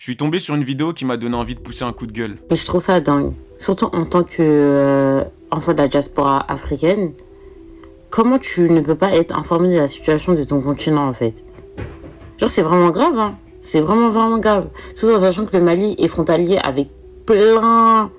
suis tombé sur une vidéo qui m'a donné envie de pousser un coup de gueule. Et je trouve ça dingue. Surtout en tant que enfant de la diaspora africaine. Comment tu ne peux pas être informé de la situation de ton continent, en fait? Genre, c'est vraiment grave, hein. C'est vraiment, vraiment grave. Tout en sachant que le Mali est frontalier avec plein...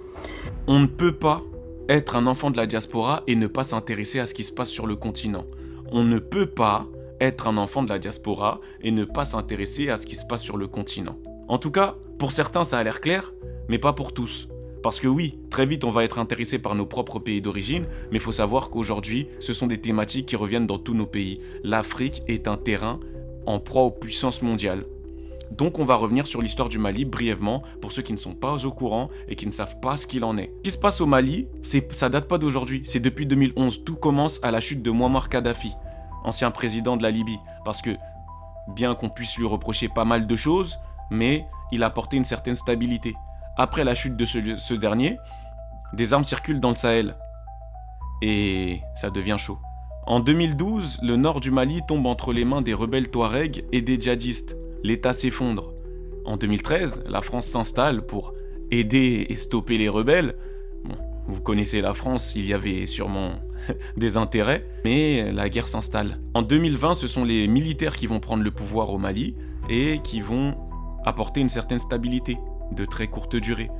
On ne peut pas être un enfant de la diaspora et ne pas s'intéresser à ce qui se passe sur le continent. On ne peut pas être un enfant de la diaspora et ne pas s'intéresser à ce qui se passe sur le continent. En tout cas, pour certains, ça a l'air clair, mais pas pour tous. Parce que oui, très vite, on va être intéressé par nos propres pays d'origine, mais il faut savoir qu'aujourd'hui, ce sont des thématiques qui reviennent dans tous nos pays. L'Afrique est un terrain en proie aux puissances mondiales. Donc on va revenir sur l'histoire du Mali brièvement pour ceux qui ne sont pas au courant et qui ne savent pas ce qu'il en est. Ce qui se passe au Mali, ça date pas d'aujourd'hui, c'est depuis 2011. Tout commence à la chute de Mouammar Kadhafi, ancien président de la Libye. Parce que, bien qu'on puisse lui reprocher pas mal de choses, mais il a apporté une certaine stabilité. Après la chute de ce dernier, des armes circulent dans le Sahel. Et ça devient chaud. En 2012, le nord du Mali tombe entre les mains des rebelles Touaregs et des djihadistes. L'État s'effondre. En 2013, la France s'installe pour aider et stopper les rebelles. Bon, vous connaissez la France, il y avait sûrement des intérêts, mais la guerre s'installe. En 2020, ce sont les militaires qui vont prendre le pouvoir au Mali et qui vont apporter une certaine stabilité de très courte durée.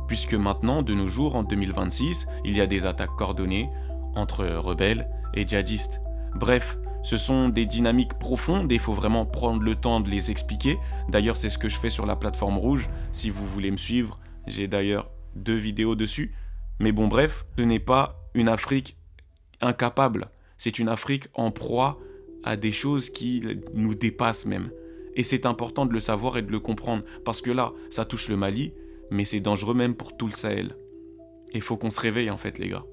Puisque maintenant, de nos jours, en 2026, il y a des attaques coordonnées entre rebelles et djihadistes. Bref, ce sont des dynamiques profondes et il faut vraiment prendre le temps de les expliquer. D'ailleurs, c'est ce que je fais sur la plateforme rouge. Si vous voulez me suivre, j'ai d'ailleurs 2 vidéos dessus. Mais bon, bref, ce n'est pas une Afrique incapable. C'est une Afrique en proie à des choses qui nous dépassent même. Et c'est important de le savoir et de le comprendre. Parce que là, ça touche le Mali, mais c'est dangereux même pour tout le Sahel. Et il faut qu'on se réveille en fait, les gars.